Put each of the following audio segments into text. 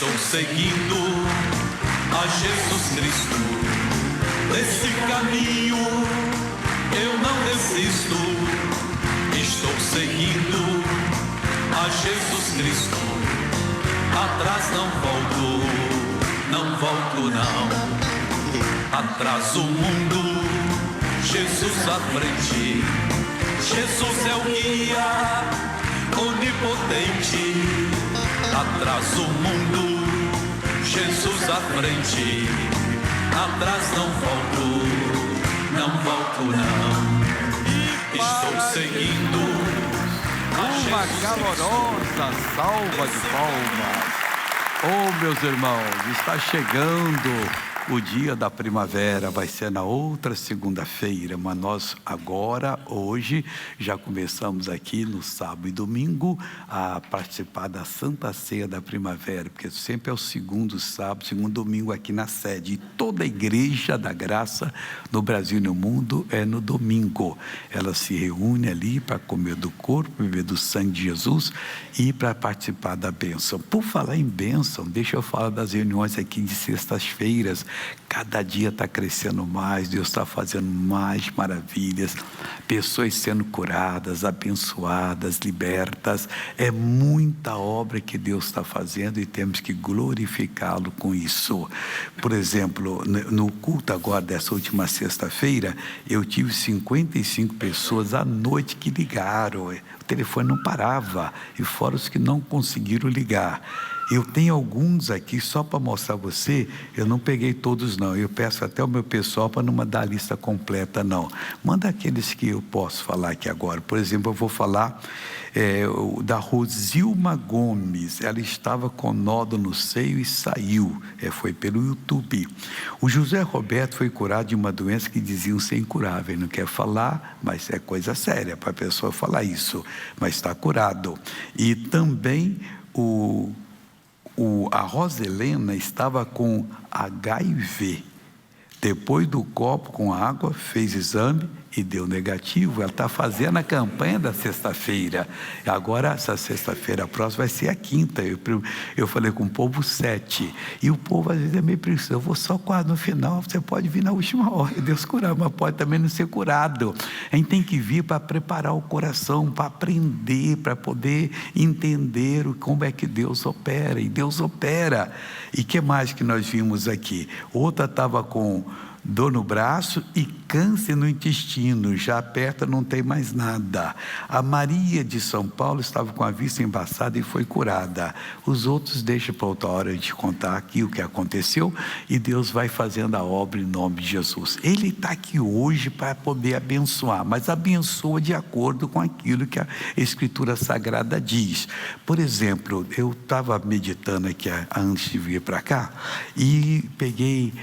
Estou seguindo a Jesus Cristo, nesse caminho eu não desisto. Estou seguindo a Jesus Cristo, atrás não volto, não volto não. Atrás o mundo, Jesus à frente, Jesus é o guia onipotente. Atrás o mundo, Jesus à frente, atrás não volto, não volto não. Estou seguindo a Uma Jesus calorosa salva de palmas. Oh, meus irmãos, está chegando o dia da primavera, vai ser na outra segunda-feira, mas nós agora, hoje, já começamos aqui no sábado e domingo a participar da Santa Ceia da Primavera, porque sempre é o segundo sábado, segundo domingo aqui na sede, e toda a Igreja da Graça no Brasil e no mundo é no domingo. Ela se reúne ali para comer do corpo, beber do sangue de Jesus e para participar da bênção. Por falar em bênção, deixa eu falar das reuniões aqui de sextas-feiras. Cada dia está crescendo mais, Deus está fazendo mais maravilhas, pessoas sendo curadas, abençoadas, libertas. É muita obra que Deus está fazendo e temos que glorificá-lo com isso. Por exemplo, no culto agora dessa última sexta-feira, eu tive 55 pessoas à noite que ligaram, o telefone não parava, e fora os que não conseguiram ligar. Eu tenho alguns aqui, só para mostrar a você, eu não peguei todos não, eu peço até o meu pessoal para não mandar a lista completa não. Manda aqueles que eu posso falar aqui agora. Por exemplo, eu vou falar da Rosilma Gomes, ela estava com nódulo no seio e saiu, foi pelo YouTube. O José Roberto foi curado de uma doença que diziam ser incurável, ele não quer falar, mas é coisa séria para a pessoa falar isso, mas está curado. E também a Roselena estava com HIV. Depois do copo com água, fez exame e deu negativo. Ela está fazendo a campanha da sexta-feira. Agora, essa sexta-feira próxima vai ser a quinta. Eu falei com o povo 7. E o povo às vezes é meio preguiçoso. Eu vou só quase no final. Você pode vir na última hora, Deus curar, mas pode também não ser curado. A gente tem que vir para preparar o coração, para aprender, para poder entender como é que Deus opera. E Deus opera. E o que mais que nós vimos aqui? Outra estava com dor no braço e câncer no intestino, já aperta, não tem mais nada. A Maria de São Paulo estava com a vista embaçada e foi curada. Os outros deixa para outra hora de contar aqui o que aconteceu, e Deus vai fazendo a obra em nome de Jesus. Ele está aqui hoje para poder abençoar, mas abençoa de acordo com aquilo que a Escritura Sagrada diz. Por exemplo, eu estava meditando aqui antes de vir para cá e peguei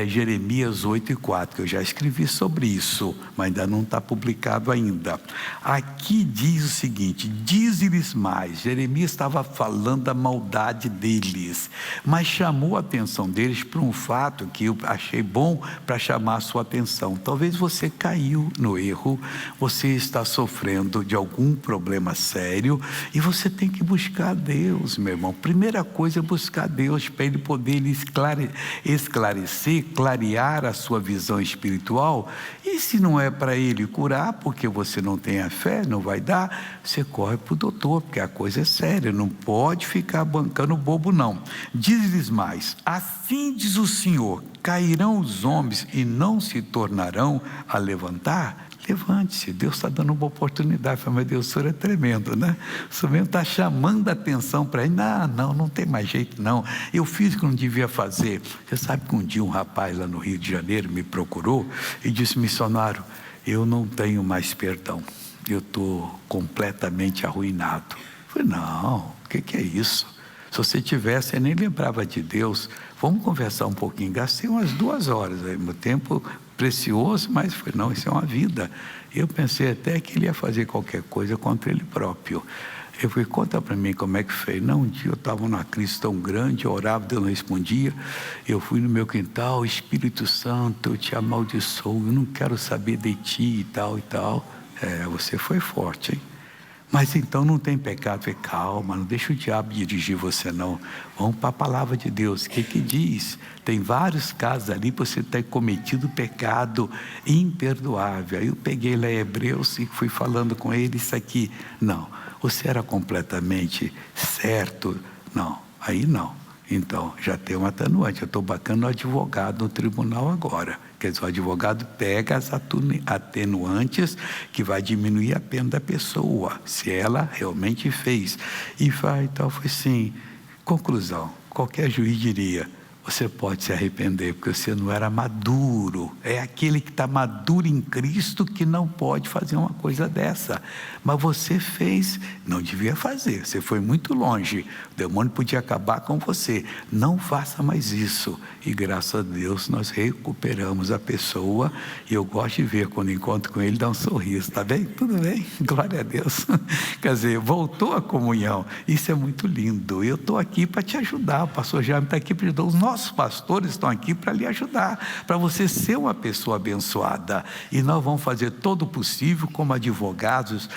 Jeremias 8:4, que eu já escrevi sobre isso, mas ainda não está publicado ainda. Aqui diz o seguinte: dize-lhes mais. Jeremias estava falando da maldade deles, mas chamou a atenção deles para um fato que eu achei bom para chamar a sua atenção. Talvez você caiu no erro, você está sofrendo de algum problema sério e você tem que buscar Deus, meu irmão. Primeira coisa é buscar Deus, para Ele poder lhe esclarecer, clarear a sua visão espiritual. E se não é para Ele curar, porque você não tem a fé, não vai dar, você corre para o doutor, porque a coisa é séria, não pode ficar bancando bobo não. Diz-lhes mais: assim diz o Senhor, cairão os homens e não se tornarão a levantar? Levante-se, Deus está dando uma oportunidade. Fala, meu Deus, o senhor é tremendo, né? O senhor mesmo está chamando a atenção para ele. Não tem mais jeito não, eu fiz o que não devia fazer. Você sabe que um dia um rapaz lá no Rio de Janeiro me procurou e disse: missionário, eu não tenho mais perdão, eu estou completamente arruinado. Eu falei: não, o que é isso? Se você tivesse, eu nem lembrava de Deus. Vamos conversar um pouquinho. Gastei umas 2 horas aí, meu tempo precioso, mas foi, não, isso é uma vida. Eu pensei até que ele ia fazer qualquer coisa contra ele próprio. Eu falei: conta para mim como é que fez. Não, um dia eu estava numa crise tão grande, eu orava, Deus não respondia. Eu fui no meu quintal: Espírito Santo, eu te amaldiçoo, eu não quero saber de ti e tal e tal. Você foi forte, hein? Mas então não tem pecado. Falei, calma, não deixa o diabo dirigir você não. Vamos para a palavra de Deus. O que diz? Tem vários casos ali para você ter cometido pecado imperdoável. Aí eu peguei lá Hebreus e fui falando com ele isso aqui. Não, você era completamente certo? Não, aí não. Então, já tem um atenuante. Eu estou bacana no advogado no tribunal agora. Quer dizer, o advogado pega as atenuantes que vai diminuir a pena da pessoa, se ela realmente fez. E vai, então, foi assim. Conclusão, qualquer juiz diria, você pode se arrepender, porque você não era maduro. É aquele que está maduro em Cristo que não pode fazer uma coisa dessa. Mas você fez, não devia fazer, você foi muito longe. O demônio podia acabar com você. Não faça mais isso. E graças a Deus nós recuperamos a pessoa. E eu gosto de ver quando encontro com ele, dá um sorriso. Tá bem? Tudo bem? Glória a Deus. Quer dizer, voltou a comunhão. Isso é muito lindo. Eu estou aqui para te ajudar. O pastor Jaime está aqui para ajudar. Os nossos pastores estão aqui para lhe ajudar, para você ser uma pessoa abençoada. E nós vamos fazer todo o possível como advogados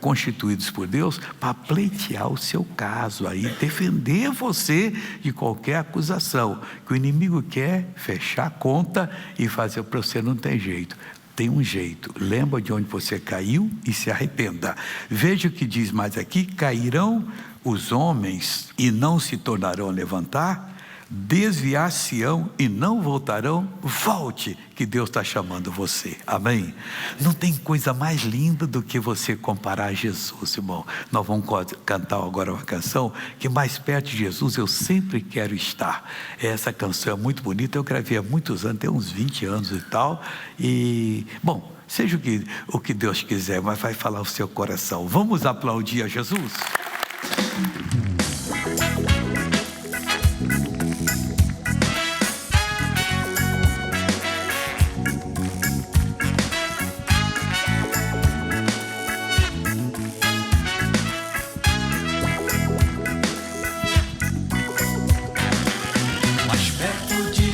constituídos por Deus para pleitear o seu caso aí, defender você de qualquer acusação. Que o inimigo quer fechar a conta e fazer para você, não tem jeito. Tem um jeito, lembra de onde você caiu e se arrependa. Veja o que diz mais aqui: cairão os homens e não se tornarão a levantar, desviar-se-ão e não voltarão. Volte, que Deus está chamando você. Amém? Não tem coisa mais linda do que você comparar a Jesus, irmão. Nós vamos cantar agora uma canção que mais perto de Jesus eu sempre quero estar. Essa canção é muito bonita, eu gravei há muitos anos, tem uns 20 anos e tal. E, bom, seja o que Deus quiser, mas vai falar o seu coração. Vamos aplaudir a Jesus?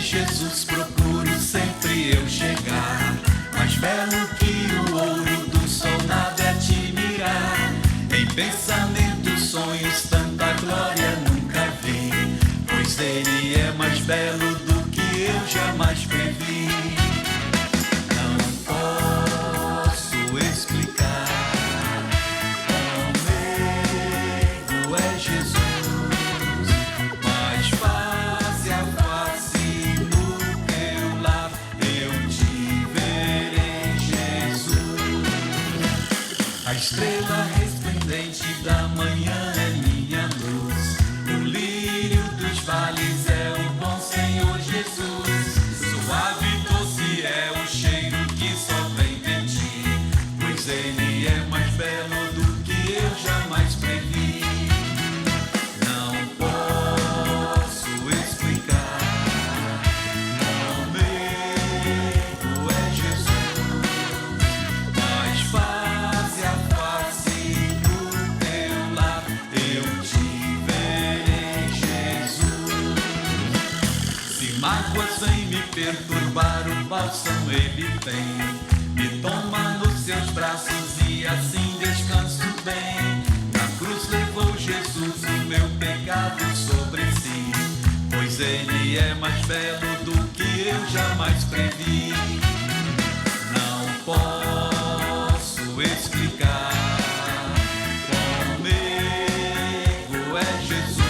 Jesus procuro sempre eu chegar, mais belo que o ouro do sol nada é te mirar. Em pensamentos, sonhos, tanta glória nunca vi, pois ele é mais belo do que eu jamais previ. Não posso explicar, comigo é Jesus. Estrela resplendente da manhã é minha luz, o lírio dos vales é o bom Senhor Jesus. Suave e doce é o cheiro que só vem de ti, pois ele é mais belo do que eu jamais previ. Não posso explicar, comigo é Jesus, mas face a mágoas vem me perturbar, o bálsamo ele tem, me toma nos seus braços e assim descanso bem. Na cruz levou Jesus o meu pecado sobre si, pois ele é mais belo do que eu jamais previ. Não posso explicar, comigo é Jesus.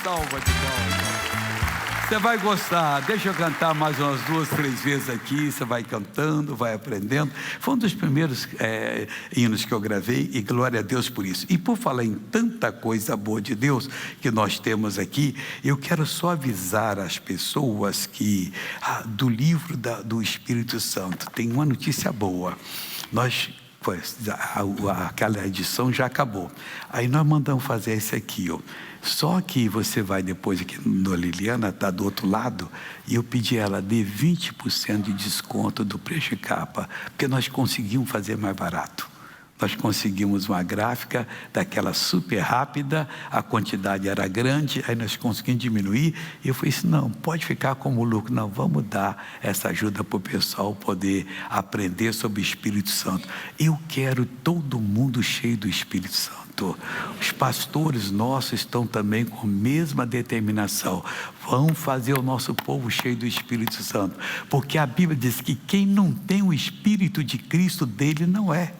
Salva de palmas. Você vai gostar. Deixa eu cantar mais umas 2, 3 vezes aqui. Você vai cantando, vai aprendendo. Foi um dos primeiros hinos que eu gravei e glória a Deus por isso. E por falar em tanta coisa boa de Deus que nós temos aqui, eu quero só avisar as pessoas que do livro do Espírito Santo tem uma notícia boa. Aquela edição já acabou. Aí nós mandamos fazer esse aqui, ó. Só que você vai depois aqui no Liliana, está do outro lado, e eu pedi a ela de 20% de desconto do preço de capa, porque nós conseguimos fazer mais barato. Nós conseguimos uma gráfica daquela super rápida, a quantidade era grande, aí nós conseguimos diminuir, e eu falei assim, não, pode ficar como lucro, não, vamos dar essa ajuda para o pessoal poder aprender sobre o Espírito Santo. Eu quero todo mundo cheio do Espírito Santo. Os pastores nossos estão também com a mesma determinação. Vão fazer o nosso povo cheio do Espírito Santo, porque a Bíblia diz que quem não tem o Espírito de Cristo dele não é.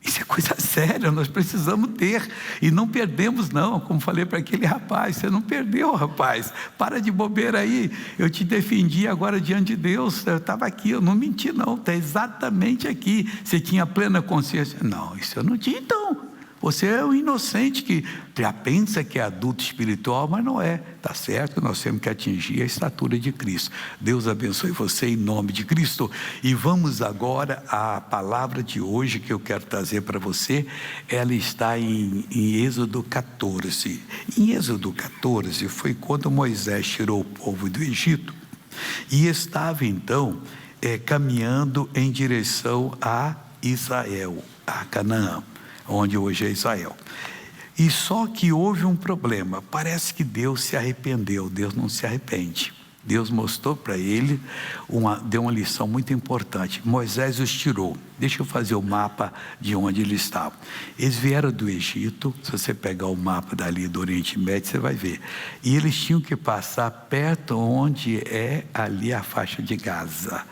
Isso é coisa séria, nós precisamos ter, e não perdemos não, como falei para aquele rapaz, você não perdeu, rapaz, para de bobeira aí, eu te defendi agora diante de Deus, eu estava aqui, eu não menti não, está exatamente aqui, você tinha plena consciência, não, isso eu não tinha então, você é um inocente que já pensa que é adulto espiritual, mas não é, está certo, nós temos que atingir a estatura de Cristo. Deus abençoe você em nome de Cristo. E vamos agora à palavra de hoje que eu quero trazer para você. Ela está em Êxodo 14. Em Êxodo 14 foi quando Moisés tirou o povo do Egito e estava então caminhando em direção a Israel, a Canaã, onde hoje é Israel. E só que houve um problema, parece que Deus se arrependeu. Deus não se arrepende. Deus mostrou para ele, deu uma lição muito importante. Moisés os tirou. Deixa eu fazer o mapa de onde eles estavam. Eles vieram do Egito, se você pegar o mapa dali do Oriente Médio, você vai ver. E eles tinham que passar perto onde é ali a faixa de Gaza.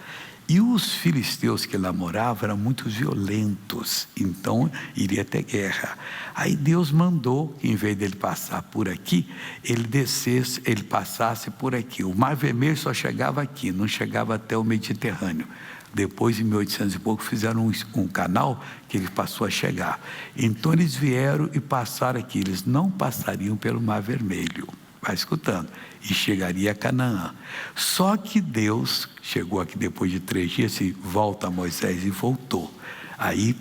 E os filisteus que lá moravam eram muito violentos, então iria ter guerra. Aí Deus mandou que em vez dele passar por aqui, ele descesse, ele passasse por aqui. O Mar Vermelho só chegava aqui, não chegava até o Mediterrâneo. Depois, em 1800 e pouco, fizeram um canal que ele passou a chegar. Então eles vieram e passaram aqui, eles não passariam pelo Mar Vermelho. Vai escutando, e chegaria a Canaã. Só que Deus chegou aqui depois de 3 dias e volta a Moisés e voltou. Aí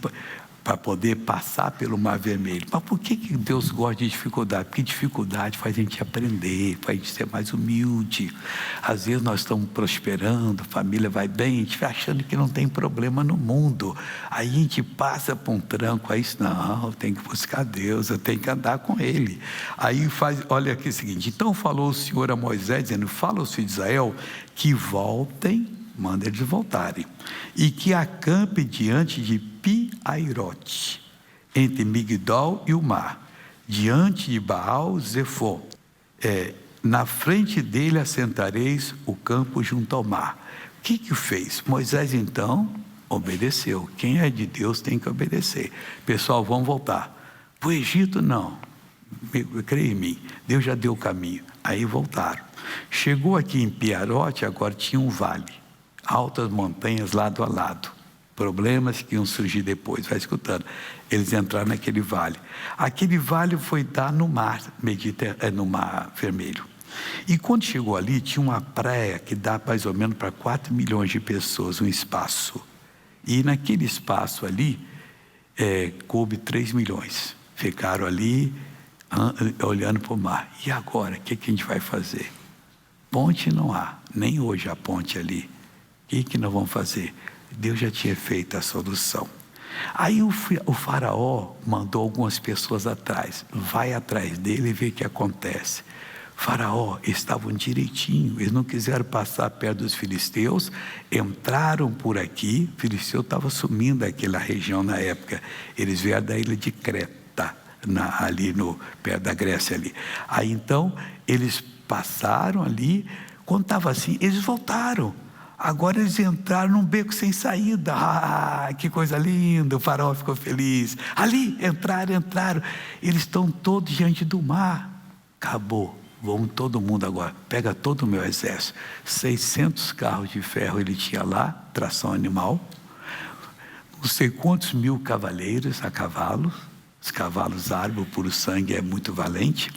para poder passar pelo Mar Vermelho. Mas por que Deus gosta de dificuldade? Porque dificuldade faz a gente aprender, faz a gente ser mais humilde. Às vezes nós estamos prosperando, a família vai bem, a gente vai achando que não tem problema no mundo. Aí a gente passa por um tranco, aí não, eu tenho que buscar Deus, eu tenho que andar com Ele. Aí olha aqui o seguinte, então falou o Senhor a Moisés, dizendo, fala aos filhos de Israel que voltem, manda eles voltarem, e que acampe diante de Pi-Airote, entre Migdol e o mar, diante de Baal-Zephon. Na frente dele assentareis o campo junto ao mar. O que fez? Moisés então obedeceu. Quem é de Deus tem que obedecer. Pessoal, vamos voltar. Para o Egito não, creia em mim, Deus já deu o caminho. Aí voltaram. Chegou aqui em Pi-Airote, agora tinha um vale, altas montanhas lado a lado, problemas que iam surgir depois, vai escutando. Eles entraram naquele vale. Aquele vale foi dar no mar no Mar Vermelho. E quando chegou ali, tinha uma praia que dá mais ou menos para 4 milhões de pessoas, um espaço. E naquele espaço ali, coube 3 milhões. Ficaram ali, olhando para o mar. E agora, o que a gente vai fazer? Ponte não há, nem hoje há ponte ali. O que nós vamos fazer? Deus já tinha feito a solução. Aí o faraó mandou algumas pessoas atrás. Vai atrás dele e vê o que acontece. Faraó, eles estavam direitinho, eles não quiseram passar perto dos filisteus, entraram por aqui, o filisteu estava sumindo daquela região na época. Eles vieram da ilha de Creta, ali perto da Grécia ali. Aí então, eles passaram ali, quando estava assim, eles voltaram. Agora eles entraram num beco sem saída. Que coisa linda, o faraó ficou feliz. Ali, entraram. Eles estão todos diante do mar. Acabou, vão todo mundo agora. Pega todo o meu exército. 600 carros de ferro ele tinha lá, tração animal. Não sei quantos mil cavaleiros a cavalo. Os cavalos árabes, o puro sangue é muito valente.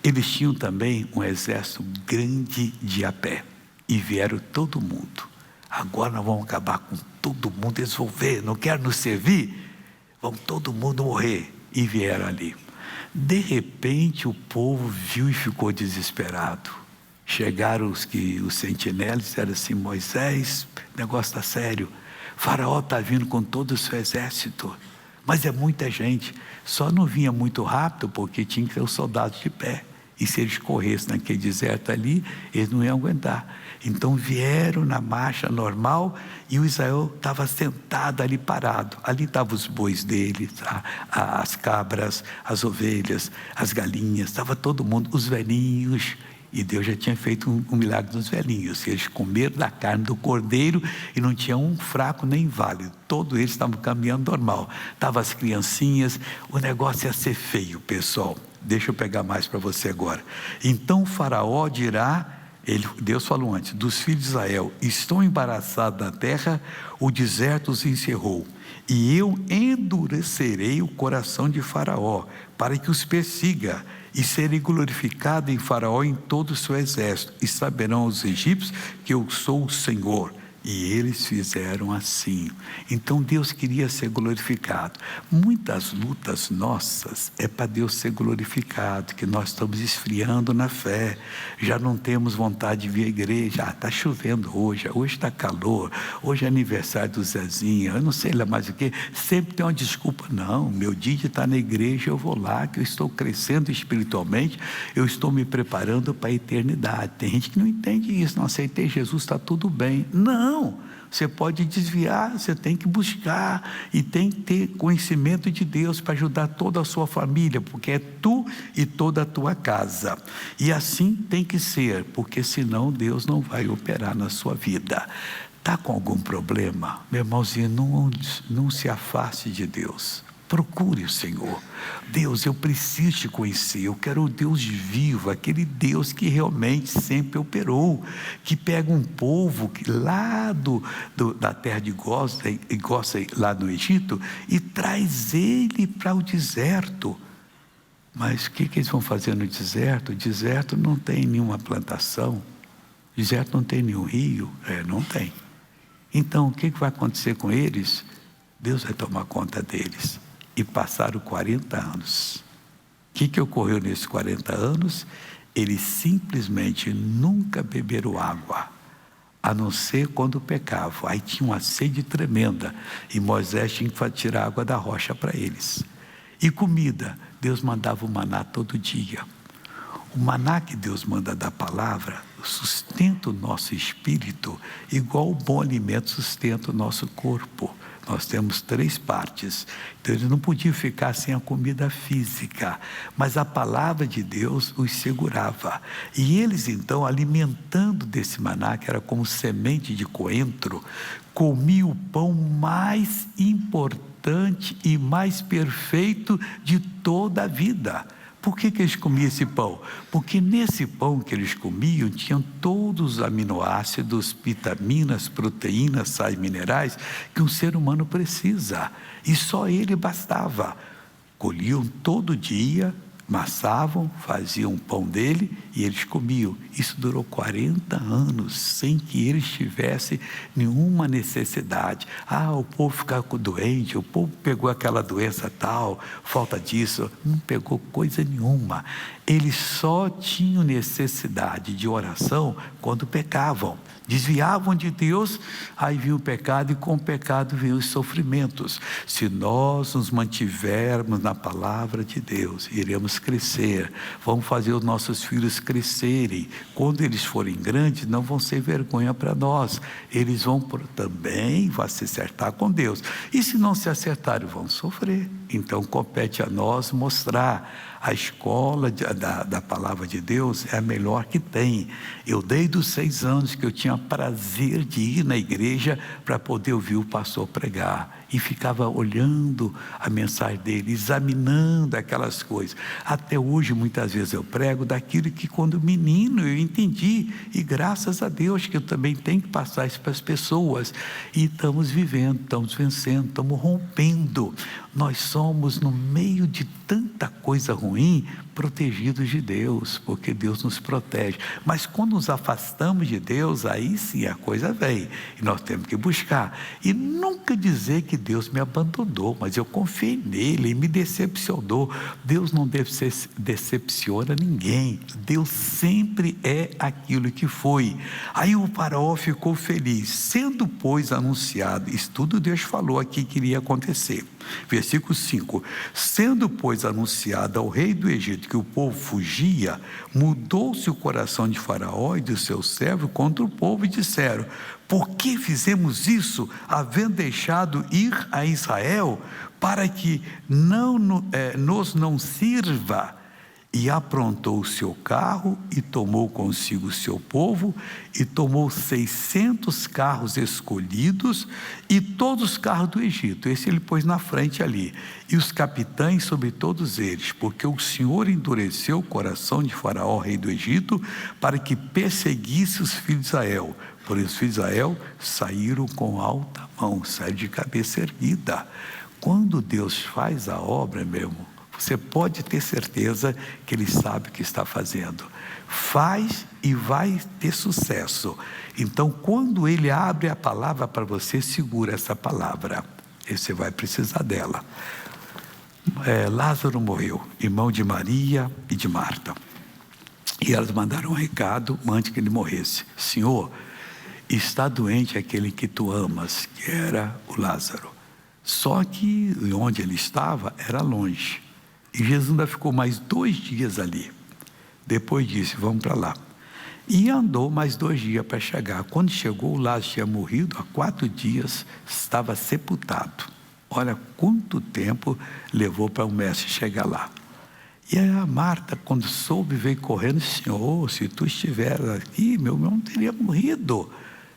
Eles tinham também um exército grande de a pé. E vieram todo mundo. agora nós vamos acabar com todo mundo, eles vão ver, não querem nos servir, vão todo mundo morrer. E vieram ali. De repente o povo viu e ficou desesperado. Chegaram os sentinelas e disseram assim: Moisés, o negócio está sério, Faraó está vindo com todo o seu exército, mas é muita gente, só não vinha muito rápido porque tinha que ter os soldados de pé, e se eles corressem naquele deserto ali, eles não iam aguentar. Então vieram na marcha normal, e o Israel estava sentado ali parado. Ali estavam os bois dele, as cabras, as ovelhas, as galinhas, estava todo mundo, os velhinhos. E Deus já tinha feito um milagre dos velhinhos. Eles comeram da carne do cordeiro e não tinha um fraco nem inválido. Todos eles estavam caminhando normal. Estavam as criancinhas. O negócio ia ser feio, pessoal. Deixa eu pegar mais para você agora. Então o Faraó dirá, Deus falou antes, dos filhos de Israel: estão embaraçados na terra, o deserto os encerrou. E eu endurecerei o coração de Faraó, para que os persiga, e serei glorificado em Faraó em todo o seu exército, e saberão os egípcios que eu sou o Senhor. E eles fizeram assim. Então Deus queria ser glorificado. Muitas lutas nossas é para Deus ser glorificado, que nós estamos esfriando na fé, já não temos vontade de vir à igreja. Está chovendo hoje está calor, hoje é aniversário do Zezinho, eu não sei lá mais o que, sempre tem uma desculpa. Não, meu dia de estar na igreja, eu vou lá, que eu estou crescendo espiritualmente, eu estou me preparando para a eternidade. Tem gente que não entende isso: não aceitei Jesus, está tudo bem. Não, você pode desviar, você tem que buscar e tem que ter conhecimento de Deus para ajudar toda a sua família, porque é tu e toda a tua casa. E assim tem que ser, porque senão Deus não vai operar na sua vida. Está com algum problema? Meu irmãozinho, não se afaste de Deus. Procure o Senhor. Deus, eu preciso te conhecer, eu quero o Deus vivo, aquele Deus que realmente sempre operou, que pega um povo que lá da terra de Gósen, lá no Egito, e traz ele para o deserto. Mas o que eles vão fazer no deserto? O deserto não tem nenhuma plantação, o deserto não tem nenhum rio, não tem. Então o que vai acontecer com eles? Deus vai tomar conta deles. E passaram 40 anos. O que ocorreu nesses 40 anos? Eles simplesmente nunca beberam água, a não ser quando pecavam. Aí tinha uma sede tremenda, e Moisés tinha que tirar água da rocha para eles. E comida, Deus mandava o maná todo dia. O maná que Deus manda da palavra sustenta o nosso espírito, igual o bom alimento sustenta o nosso corpo. Nós temos 3 partes, então eles não podiam ficar sem a comida física, mas a palavra de Deus os segurava. E eles então, alimentando desse maná, que era como semente de coentro, comiam o pão mais importante e mais perfeito de toda a vida. Por que eles comiam esse pão? Porque nesse pão que eles comiam, tinham todos os aminoácidos, vitaminas, proteínas, sais minerais, que um ser humano precisa. E só ele bastava. Colhiam todo dia, amassavam, faziam o pão dele e eles comiam. Isso durou 40 anos, sem que eles tivessem nenhuma necessidade. O povo ficava doente, o povo pegou aquela doença tal, falta disso. Não pegou coisa nenhuma. Eles só tinham necessidade de oração quando pecavam. Desviavam de Deus, aí vinha o pecado, e com o pecado vinham os sofrimentos. Se nós nos mantivermos na palavra de Deus, iremos crescer, vamos fazer os nossos filhos crescerem. Quando eles forem grandes, não vão ser vergonha para nós, eles também vão se acertar com Deus, e se não se acertarem, vão sofrer. Então compete a nós mostrar. A escola da palavra de Deus é a melhor que tem. Eu desde os 6 anos que eu tinha prazer de ir na igreja para poder ouvir o pastor pregar. E ficava olhando a mensagem dele, examinando aquelas coisas. Até hoje, muitas vezes eu prego daquilo que quando menino eu entendi. E graças a Deus que eu também tenho que passar isso para as pessoas. E estamos vivendo, estamos vencendo, estamos rompendo. Nós somos no meio de tanta coisa ruim. ruim, protegidos de Deus, porque Deus nos protege. Mas quando nos afastamos de Deus, aí sim a coisa vem, e nós temos que buscar. E nunca dizer que Deus me abandonou, mas eu confiei nele e me decepcionou. Deus não decepciona ninguém. Deus sempre é aquilo que foi. Aí o faraó ficou feliz, sendo, pois, anunciado, isso tudo Deus falou aqui que iria acontecer. Versículo 5: sendo, pois, anunciado ao rei do Egito que o povo fugia, mudou-se o coração de Faraó e de seu servo contra o povo, e disseram: por que fizemos isso, havendo deixado ir a Israel, para que nos não sirva? E aprontou o seu carro, e tomou consigo o seu povo, e tomou 600 carros escolhidos, e todos os carros do Egito. Esse ele pôs na frente ali, e os capitães sobre todos eles, porque o Senhor endureceu o coração de Faraó, rei do Egito, para que perseguisse os filhos de Israel. Por isso os filhos de Israel saíram com alta mão, saíram de cabeça erguida. Quando Deus faz a obra, meu irmão, você pode ter certeza que Ele sabe o que está fazendo. Faz e vai ter sucesso. Então, quando Ele abre a palavra para você, segura essa palavra. E você vai precisar dela. Lázaro morreu, irmão de Maria e de Marta. E elas mandaram um recado antes que ele morresse: Senhor, está doente aquele que tu amas, que era o Lázaro. Só que onde ele estava era longe. E Jesus ainda ficou mais 2 dias ali. Depois disse: vamos para lá. E andou mais 2 dias para chegar. Quando chegou, o Lázaro tinha morrido há 4 dias, estava sepultado. Olha quanto tempo levou para o mestre chegar lá. E a Marta, quando soube, veio correndo: Senhor, se tu estiveres aqui, meu irmão não teria morrido.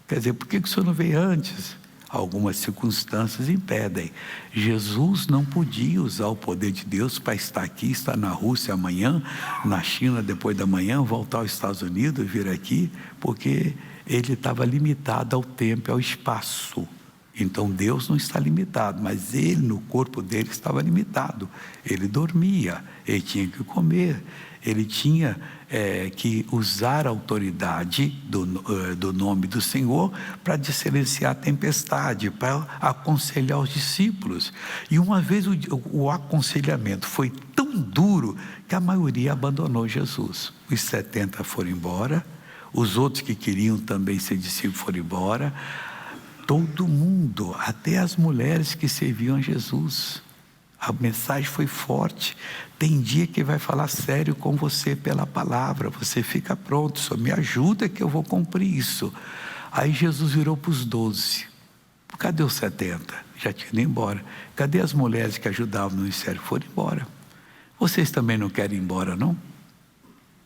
Quer dizer, por que o Senhor não veio antes? Algumas circunstâncias impedem. Jesus não podia usar o poder de Deus para estar aqui, estar na Rússia amanhã, na China depois da manhã, voltar aos Estados Unidos e vir aqui, porque ele estava limitado ao tempo e ao espaço. Então Deus não está limitado, mas ele no corpo dele estava limitado. Ele dormia, ele tinha que comer, ele tinha que usar a autoridade do nome do Senhor para silenciar a tempestade, para aconselhar os discípulos. E uma vez o aconselhamento foi tão duro que a maioria abandonou Jesus. Os 70 foram embora, os outros que queriam também ser discípulos foram embora. Todo mundo, até as mulheres que serviam a Jesus. A mensagem foi forte. Tem dia que vai falar sério com você pela palavra. Você fica pronto, só me ajuda que eu vou cumprir isso. Aí Jesus virou para os 12. Cadê os 70? Já tinham ido embora. Cadê as mulheres que ajudavam no ministério? Foram embora. Vocês também não querem ir embora, não?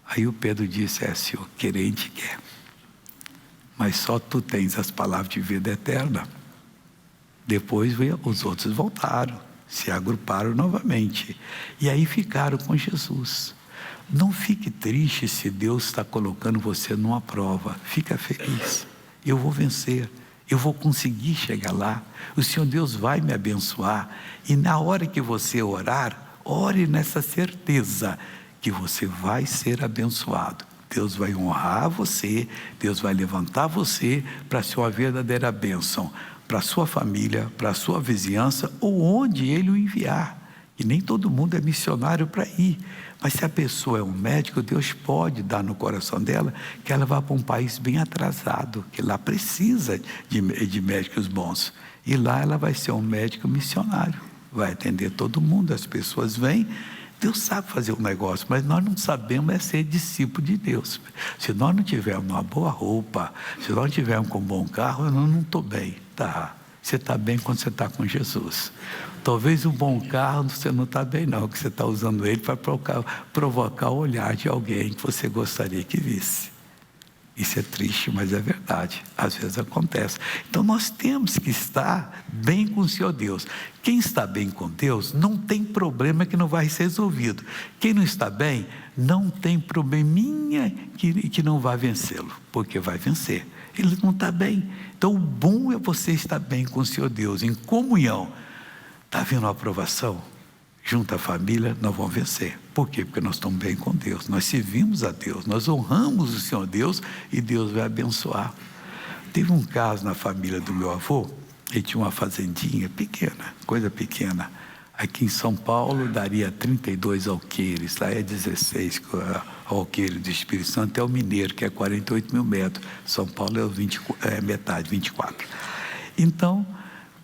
Aí o Pedro disse: Senhor, querente quer. Mas só tu tens as palavras de vida eterna. Depois os outros voltaram, se agruparam novamente. E aí ficaram com Jesus. Não fique triste se Deus está colocando você numa prova. Fica feliz. Eu vou vencer. Eu vou conseguir chegar lá. O Senhor Deus vai me abençoar. E na hora que você orar, ore nessa certeza que você vai ser abençoado. Deus vai honrar você, Deus vai levantar você para ser uma verdadeira bênção, para a sua família, para a sua vizinhança, ou onde Ele o enviar. E nem todo mundo é missionário para ir, mas se a pessoa é um médico, Deus pode dar no coração dela que ela vá para um país bem atrasado, que lá precisa de médicos bons. E lá ela vai ser um médico missionário, vai atender todo mundo, as pessoas vêm. Deus sabe fazer um negócio, mas nós não sabemos ser discípulo de Deus. Se nós não tivermos uma boa roupa, se nós não tivermos com um bom carro, eu não estou bem. Tá. Você está bem quando você está com Jesus. Talvez um bom carro você não está bem não, que você está usando ele para provocar o olhar de alguém que você gostaria que visse. Isso é triste, mas é verdade. Às vezes acontece. Então nós temos que estar bem com o Senhor Deus. Quem está bem com Deus não tem problema que não vai ser resolvido. Quem não está bem, não tem probleminha que não vai vencê-lo, porque vai vencer. Ele não está bem. Então o bom é você estar bem com o Senhor Deus, em comunhão. Está vindo a aprovação? Junta a família, nós vamos vencer. Por quê? Porque nós estamos bem com Deus, nós servimos a Deus, nós honramos o Senhor Deus e Deus vai abençoar. Teve um caso na família do meu avô, ele tinha uma fazendinha pequena, coisa pequena. Aqui em São Paulo daria 32 alqueires, lá é 16 alqueires do Espírito Santo, é o Mineiro, que é 48 mil metros. São Paulo é metade, 24. Então,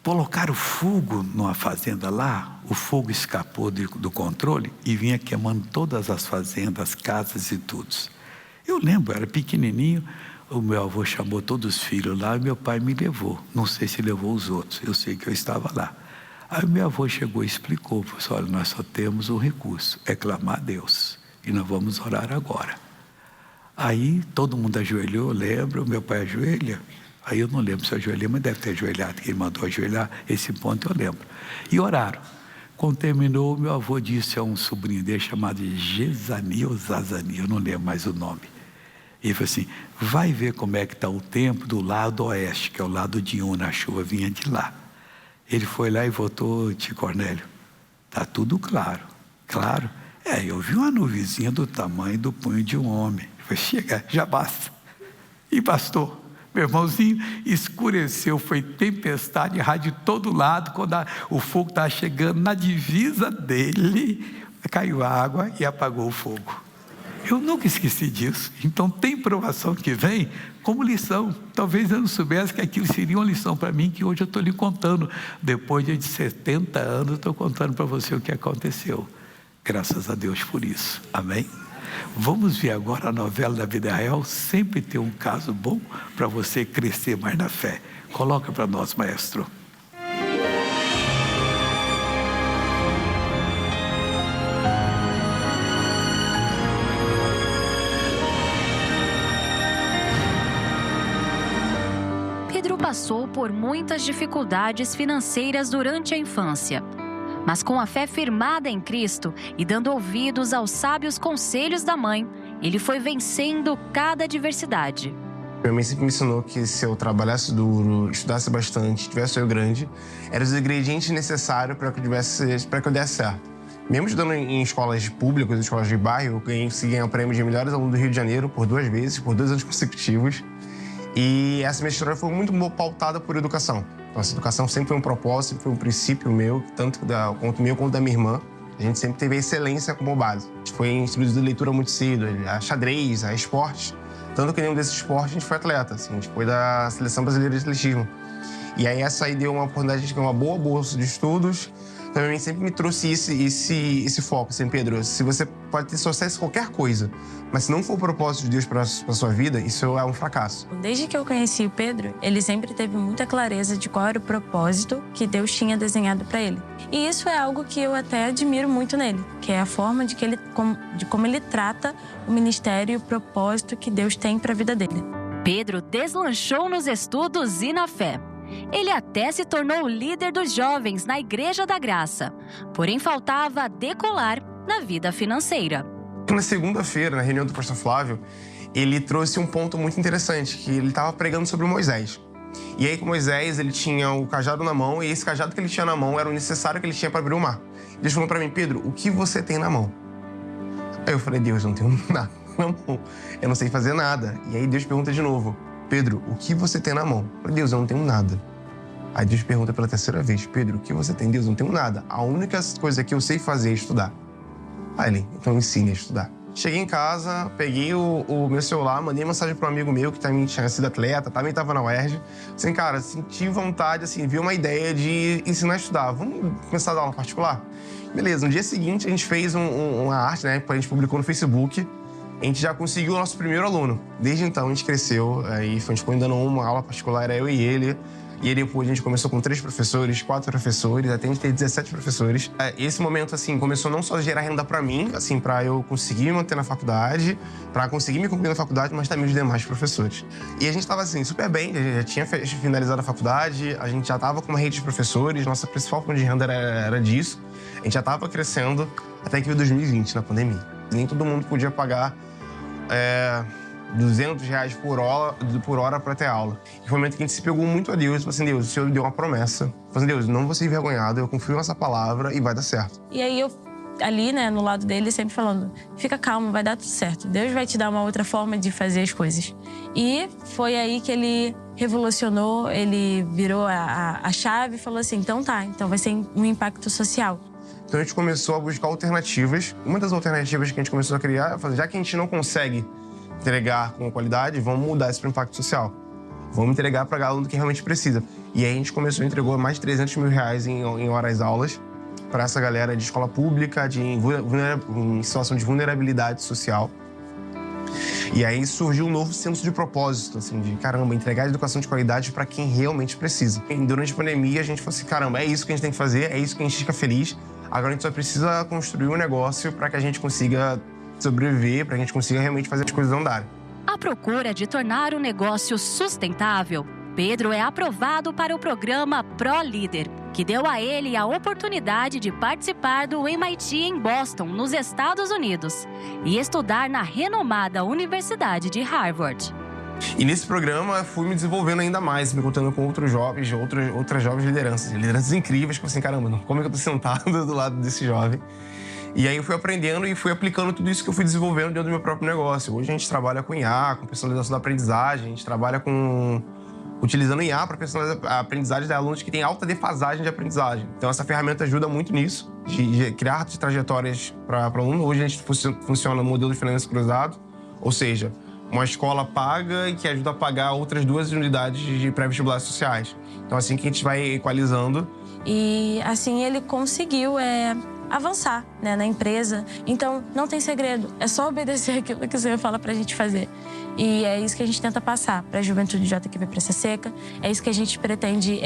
colocaram fogo numa fazenda lá, o fogo escapou do controle e vinha queimando todas as fazendas, casas e tudo. Eu lembro, eu era pequenininho, o meu avô chamou todos os filhos lá e meu pai me levou. Não sei se levou os outros, eu sei que eu estava lá. Aí o meu avô chegou e explicou, falou assim, olha, nós só temos um recurso, é clamar a Deus, e nós vamos orar agora. Aí todo mundo ajoelhou, lembra, o meu pai ajoelha, aí eu não lembro se eu ajoelhei, mas deve ter ajoelhado, que ele mandou ajoelhar, esse ponto eu lembro. E oraram. Quando terminou, meu avô disse a um sobrinho dele chamado Gesani ou Zazani, eu não lembro mais o nome. Ele falou assim, vai ver como é que está o tempo do lado oeste, que é o lado de Una, a chuva vinha de lá. Ele foi lá e voltou, tio Cornélio, está tudo claro. Claro? Eu vi uma nuvenzinha do tamanho do punho de um homem. Eu falei, chega, já basta. E bastou. Meu irmãozinho, escureceu, foi tempestade, raio de todo lado, quando o fogo estava chegando na divisa dele, caiu a água e apagou o fogo. Eu nunca esqueci disso. Então tem provação que vem como lição. Talvez eu não soubesse que aquilo seria uma lição para mim, que hoje eu estou lhe contando. Depois de 70 anos, eu estou contando para você o que aconteceu. Graças a Deus por isso. Amém? Vamos ver agora a novela da vida real. Sempre tem um caso bom para você crescer mais na fé. Coloca para nós, maestro. Pedro passou por muitas dificuldades financeiras durante a infância. Mas com a fé firmada em Cristo e dando ouvidos aos sábios conselhos da mãe, ele foi vencendo cada adversidade. Minha mãe sempre me ensinou que se eu trabalhasse duro, estudasse bastante, tivesse sonho grande, eram os ingredientes necessários para que eu desse certo. Mesmo estudando em escolas públicas, escolas de bairro, eu consegui ganhar o prêmio de melhores alunos do Rio de Janeiro por 2 vezes, por 2 anos consecutivos. E essa minha história foi muito pautada por educação. Nossa educação sempre foi um propósito, sempre foi um princípio meu, tanto quanto meu quanto da minha irmã. A gente sempre teve a excelência como base. A gente foi instruído de leitura muito cedo, a xadrez, a esportes. Tanto que nenhum desses esportes a gente foi atleta. Assim, a gente foi da Seleção Brasileira de Atletismo. E aí essa aí deu uma oportunidade de ganhar uma boa bolsa de estudos. Também sempre me trouxe esse foco, assim, Pedro, se você pode ter sucesso em qualquer coisa, mas se não for o propósito de Deus para a sua vida, isso é um fracasso. Desde que eu conheci o Pedro, ele sempre teve muita clareza de qual era o propósito que Deus tinha desenhado para ele. E isso é algo que eu até admiro muito nele, que é a forma de como ele trata o ministério e o propósito que Deus tem para a vida dele. Pedro deslanchou nos estudos e na fé. Ele até se tornou o líder dos jovens na Igreja da Graça, porém faltava decolar na vida financeira. Na segunda-feira, na reunião do pastor Flávio, ele trouxe um ponto muito interessante, que ele estava pregando sobre Moisés. E aí com Moisés, ele tinha o cajado na mão, e esse cajado que ele tinha na mão era o necessário que ele tinha para abrir o mar. Deus falou para mim, Pedro, o que você tem na mão? Aí eu falei, Deus, eu não tenho nada na mão, eu não sei fazer nada. E aí Deus pergunta de novo, Pedro, o que você tem na mão? Eu falei, Deus, eu não tenho nada. Aí Deus pergunta pela 3ª vez, Pedro, o que você tem? Deus, eu não tenho nada. A única coisa que eu sei fazer é estudar. Aí ele, então me ensine a estudar. Cheguei em casa, peguei o meu celular, mandei mensagem para um amigo meu que também tinha sido atleta, também estava na UERJ. Assim, cara, senti vontade, assim, vi uma ideia de ensinar a estudar. Vamos começar a dar aula particular? Beleza, no dia seguinte a gente fez uma arte, né, que a gente publicou no Facebook. A gente já conseguiu o nosso primeiro aluno. Desde então a gente cresceu, aí a gente ficou dando uma aula particular, era eu e ele. E aí depois a gente começou com 3 professores, 4 professores, até a gente ter 17 professores. Esse momento, assim, começou não só a gerar renda pra mim, assim, pra eu conseguir me manter na faculdade, pra conseguir me cumprir na faculdade, mas também os demais professores. E a gente tava, assim, super bem, a gente já tinha finalizado a faculdade, a gente já tava com uma rede de professores, nossa principal fonte de renda era disso. A gente já tava crescendo até que veio 2020, na pandemia. Nem todo mundo podia pagar R$200 por hora para ter aula. E foi um momento que a gente se pegou muito a Deus, falou assim, Deus, o Senhor deu uma promessa. Falou assim, Deus, não vou ser envergonhado, eu confio nessa palavra e vai dar certo. E aí eu ali, né, no lado dele, sempre falando: fica calmo, vai dar tudo certo. Deus vai te dar uma outra forma de fazer as coisas. E foi aí que ele revolucionou, ele virou a chave e falou assim: então vai ser um impacto social. Então a gente começou a buscar alternativas. Uma das alternativas que a gente começou a criar é: já que a gente não consegue entregar com qualidade, vamos mudar isso para o impacto social. Vamos entregar para aluno que realmente precisa. E aí a gente entregou mais de R$300 mil em horas-aulas para essa galera de escola pública, em situação de vulnerabilidade social. E aí surgiu um novo senso de propósito, assim, de caramba, entregar educação de qualidade para quem realmente precisa. E durante a pandemia a gente falou assim: caramba, é isso que a gente tem que fazer, é isso que a gente fica feliz. Agora a gente só precisa construir um negócio para que a gente consiga sobreviver, para que a gente consiga realmente fazer as coisas andarem. À procura de tornar o negócio sustentável, Pedro é aprovado para o programa ProLíder, que deu a ele a oportunidade de participar do MIT em Boston, nos Estados Unidos, e estudar na renomada Universidade de Harvard. E nesse programa fui me desenvolvendo ainda mais, me contando com outros jovens, outras jovens lideranças incríveis, que eu assim: caramba, como é que eu tô sentado do lado desse jovem? E aí eu fui aprendendo e fui aplicando tudo isso que eu fui desenvolvendo dentro do meu próprio negócio. Hoje a gente trabalha com IA, com personalização da aprendizagem, a gente trabalha utilizando IA para personalizar a aprendizagem de alunos que têm alta defasagem de aprendizagem. Então essa ferramenta ajuda muito nisso, de criar trajetórias para aluno. Hoje a gente funciona no modelo de financiamento cruzado, ou seja, uma escola paga e que ajuda a pagar outras 2 unidades de pré-vestibulares sociais. Então assim que a gente vai equalizando. E assim ele conseguiu avançar, né, na empresa. Então, não tem segredo. É só obedecer aquilo que o Senhor fala pra gente fazer. E é isso que a gente tenta passar pra juventude JQP Pressa Seca. É isso que a gente pretende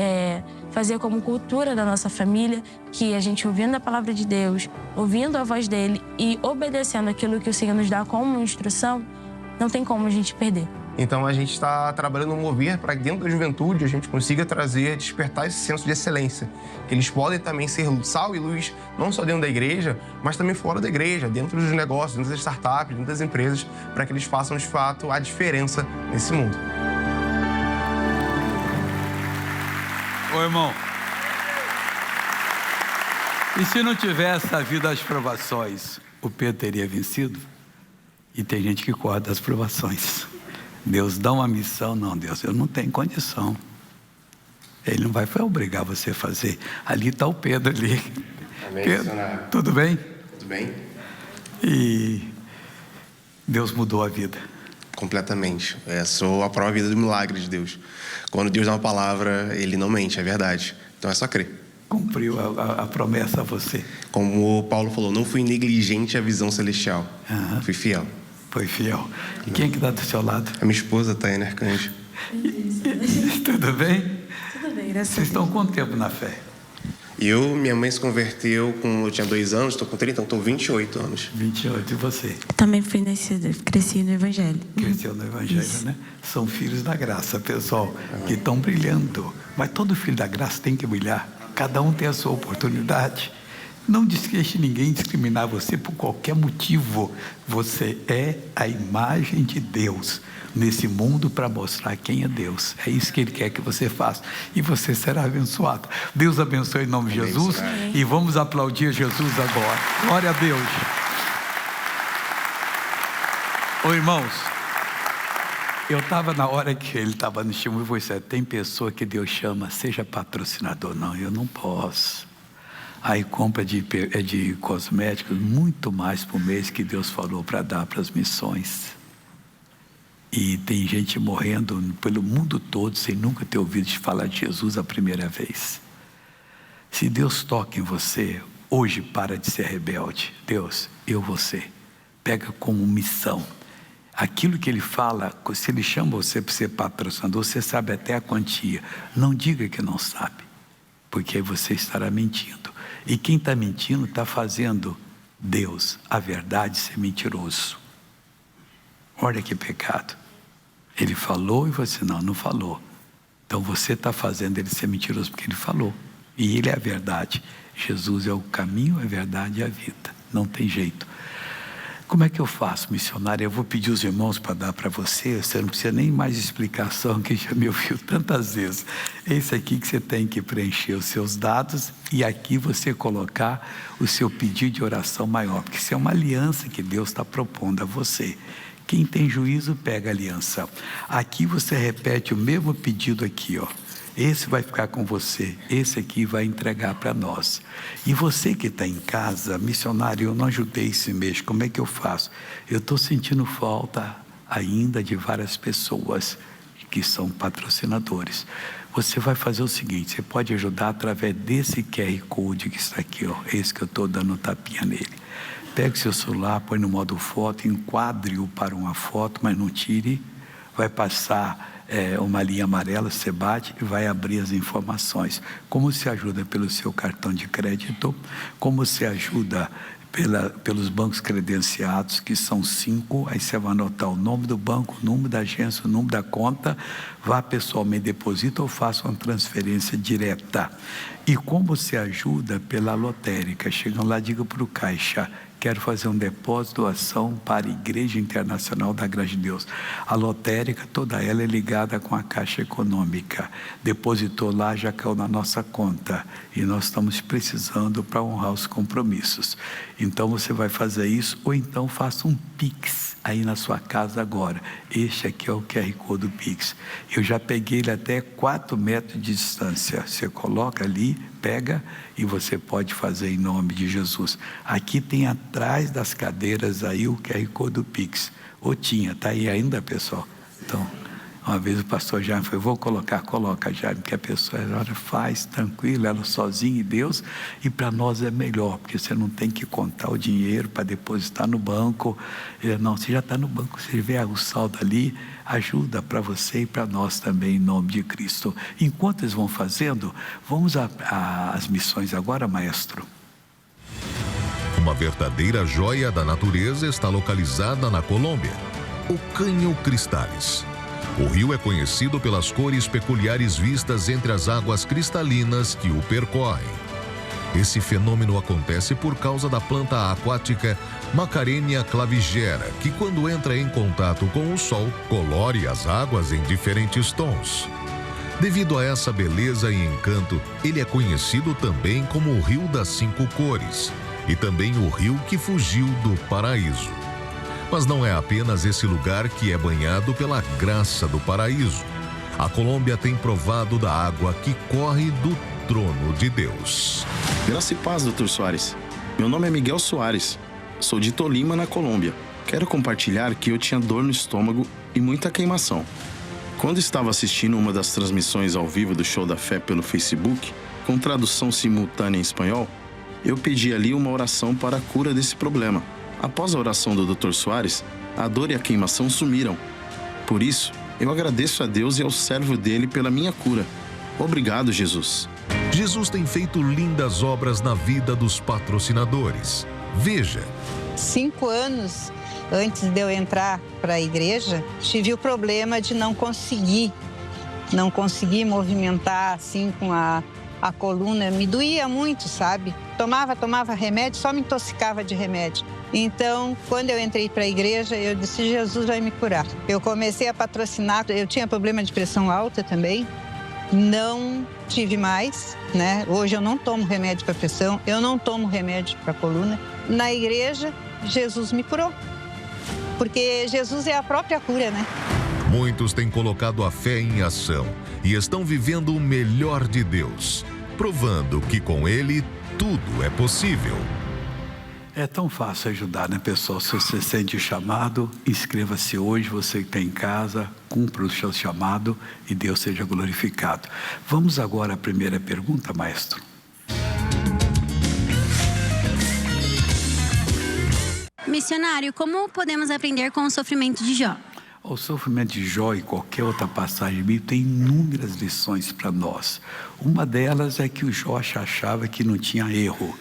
fazer como cultura da nossa família, que a gente, ouvindo a palavra de Deus, ouvindo a voz dele e obedecendo aquilo que o Senhor nos dá como instrução, não tem como a gente perder. Então a gente está trabalhando no mover para que dentro da juventude a gente consiga despertar esse senso de excelência. Que eles podem também ser sal e luz, não só dentro da igreja, mas também fora da igreja, dentro dos negócios, dentro das startups, dentro das empresas, para que eles façam de fato a diferença nesse mundo. Ô irmão, e se não tivesse havido as provações, o Pedro teria vencido? E tem gente que corre das provações. Deus dá uma missão: não, Deus, eu não tenho condição. Ele não vai obrigar você a fazer. Ali está o Pedro ali. Amém, Pedro, tudo bem? Tudo bem. E Deus mudou a vida. Completamente. Sou a prova vida do milagre de Deus. Quando Deus dá uma palavra, Ele não mente, é verdade. Então é só crer. Cumpriu a promessa a você. Como o Paulo falou, não fui negligente à visão celestial. Fui fiel. Foi fiel. E quem é que está do seu lado? A minha esposa, Taiane Arcanjo. Tudo bem? Tudo bem, graças a Deus. Vocês estão quanto tempo na fé? Minha mãe se converteu eu tinha 2 anos, estou com 30, então estou 28 anos. 28, e você? Também fui cresci no Evangelho. Cresceu no Evangelho, isso, né? São filhos da graça, pessoal, que estão brilhando. Mas todo filho da graça tem que brilhar. Cada um tem a sua oportunidade. Não deixe ninguém discriminar você por qualquer motivo. Você é a imagem de Deus nesse mundo para mostrar quem é Deus. É isso que Ele quer que você faça. E você será abençoado. Deus abençoe em nome de Jesus. E vamos aplaudir Jesus agora. Glória a Deus. Ô irmãos, eu estava na hora que ele estava no estímulo, você tem pessoa que Deus chama, seja patrocinador. Não, eu não posso. Aí compra de cosméticos, muito mais por mês que Deus falou para dar para as missões. E tem gente morrendo pelo mundo todo sem nunca ter ouvido falar de Jesus a primeira vez. Se Deus toca em você, hoje para de ser rebelde. Deus, você. Pega como missão. Aquilo que Ele fala, se Ele chama você para ser patrocinador, você sabe até a quantia. Não diga que não sabe, porque aí você estará mentindo. E quem está mentindo está fazendo Deus, a verdade, ser mentiroso. Olha que pecado. Ele falou e você não falou. Então você está fazendo ele ser mentiroso porque ele falou. E ele é a verdade. Jesus é o caminho, a verdade e a vida. Não tem jeito. Como é que eu faço, missionário? Eu vou pedir os irmãos para dar para você. Você não precisa nem mais explicação, que já me ouviu tantas vezes. Esse aqui que você tem que preencher os seus dados e aqui você colocar o seu pedido de oração maior, porque isso é uma aliança que Deus está propondo a você. Quem tem juízo pega a aliança. Aqui você repete o mesmo pedido aqui, ó. Esse vai ficar com você, esse aqui vai entregar para nós. E você que está em casa, missionário, eu não ajudei esse mês, como é que eu faço? Eu estou sentindo falta ainda de várias pessoas que são patrocinadores. Você vai fazer o seguinte, você pode ajudar através desse QR Code que está aqui, ó, esse que eu estou dando um tapinha nele. Pega o seu celular, põe no modo foto, enquadre-o para uma foto, mas não tire. Vai passar uma linha amarela, você bate e vai abrir as informações. Como se ajuda pelo seu cartão de crédito, como se ajuda pelos bancos credenciados, que são 5, aí você vai anotar o nome do banco, o número da agência, o número da conta, vá pessoalmente, deposita ou faça uma transferência direta. E como se ajuda pela lotérica, chegam lá, diga para o caixa, quero fazer um depósito, doação para a Igreja Internacional da Graça de Deus. A lotérica, toda ela é ligada com a Caixa Econômica. Depositou lá, já caiu na nossa conta. E nós estamos precisando para honrar os compromissos. Então você vai fazer isso, ou então faça um Pix aí na sua casa agora. Este aqui é o QR Code do Pix. Eu já peguei ele até 4 metros de distância. Você coloca ali, pega e você pode fazer em nome de Jesus. Aqui tem atrás das cadeiras aí o QR Code do Pix. Ou tinha, está aí ainda, pessoal? Então, uma vez o pastor Jaime falou, coloca Jaime, que a pessoa faz tranquilo, ela sozinha e Deus, e para nós é melhor, porque você não tem que contar o dinheiro para depositar no banco. Não, você já está no banco, você vê o saldo ali, ajuda para você e para nós também, em nome de Cristo. Enquanto eles vão fazendo, vamos às missões agora, maestro. Uma verdadeira joia da natureza está localizada na Colômbia, o Caño Cristales. O rio é conhecido pelas cores peculiares vistas entre as águas cristalinas que o percorrem. Esse fenômeno acontece por causa da planta aquática Macarenia clavigera, que quando entra em contato com o sol, colore as águas em diferentes tons. Devido a essa beleza e encanto, ele é conhecido também como o Rio das 5 Cores e também o rio que fugiu do paraíso. Mas não é apenas esse lugar que é banhado pela graça do paraíso. A Colômbia tem provado da água que corre do trono de Deus. Graça e paz, Dr. Soares. Meu nome é Miguel Soares. Sou de Tolima, na Colômbia. Quero compartilhar que eu tinha dor no estômago e muita queimação. Quando estava assistindo uma das transmissões ao vivo do Show da Fé pelo Facebook, com tradução simultânea em espanhol, eu pedi ali uma oração para a cura desse problema. Após a oração do Dr. Soares, a dor e a queimação sumiram. Por isso, eu agradeço a Deus e ao servo dele pela minha cura. Obrigado, Jesus. Jesus tem feito lindas obras na vida dos patrocinadores. Veja. 5 anos antes de eu entrar para a igreja, tive o problema de não conseguir movimentar assim com a coluna. Me doía muito, sabe? Tomava remédio, só me intoxicava de remédio. Então, quando eu entrei para a igreja, eu disse, Jesus vai me curar. Eu comecei a patrocinar, eu tinha problema de pressão alta também, não tive mais, né? Hoje eu não tomo remédio para pressão, eu não tomo remédio para coluna. Na igreja, Jesus me curou, porque Jesus é a própria cura, né? Muitos têm colocado a fé em ação e estão vivendo o melhor de Deus, provando que com Ele tudo é possível. É tão fácil ajudar, né, pessoal? Se você sente o chamado, inscreva-se hoje, você que está em casa, cumpra o seu chamado e Deus seja glorificado. Vamos agora à primeira pergunta, maestro. Missionário, como podemos aprender com o sofrimento de Jó? O sofrimento de Jó e qualquer outra passagem bíblica tem inúmeras lições para nós. Uma delas é que o Jó achava que não tinha erro,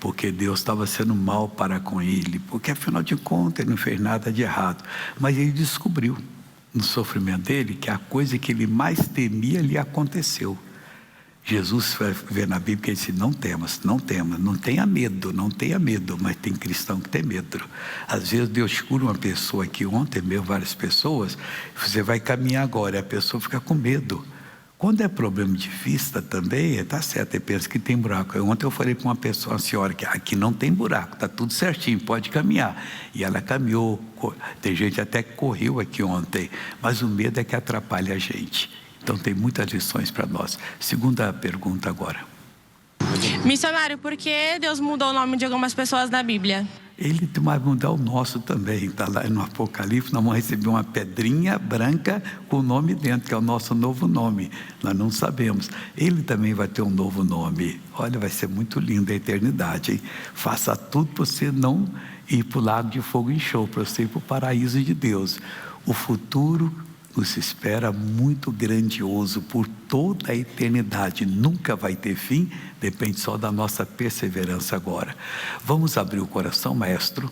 porque Deus estava sendo mal para com ele, porque afinal de contas ele não fez nada de errado. Mas ele descobriu no sofrimento dele que a coisa que ele mais temia lhe aconteceu. Jesus vai ver na Bíblia que ele disse, não tenha medo, mas tem cristão que tem medo. Às vezes Deus cura uma pessoa aqui, ontem mesmo várias pessoas, você vai caminhar agora e a pessoa fica com medo. Quando é problema de vista também, está certo, eu penso que tem buraco. Ontem eu falei para uma pessoa, uma senhora, que aqui não tem buraco, está tudo certinho, pode caminhar. E ela caminhou, tem gente até que correu aqui ontem, mas o medo é que atrapalhe a gente. Então tem muitas lições para nós. Segunda pergunta agora. Missionário, por que Deus mudou o nome de algumas pessoas na Bíblia? Ele vai mudar o nosso também, está lá no Apocalipse, nós vamos receber uma pedrinha branca com o nome dentro, que é o nosso novo nome, nós não sabemos. Ele também vai ter um novo nome. Olha, vai ser muito lindo a eternidade, hein? Faça tudo para você não ir para o lago de fogo e enxofre, para você ir para o paraíso de Deus. O futuro nos espera muito grandioso por toda a eternidade, nunca vai ter fim, depende só da nossa perseverança agora. Vamos abrir o coração, maestro.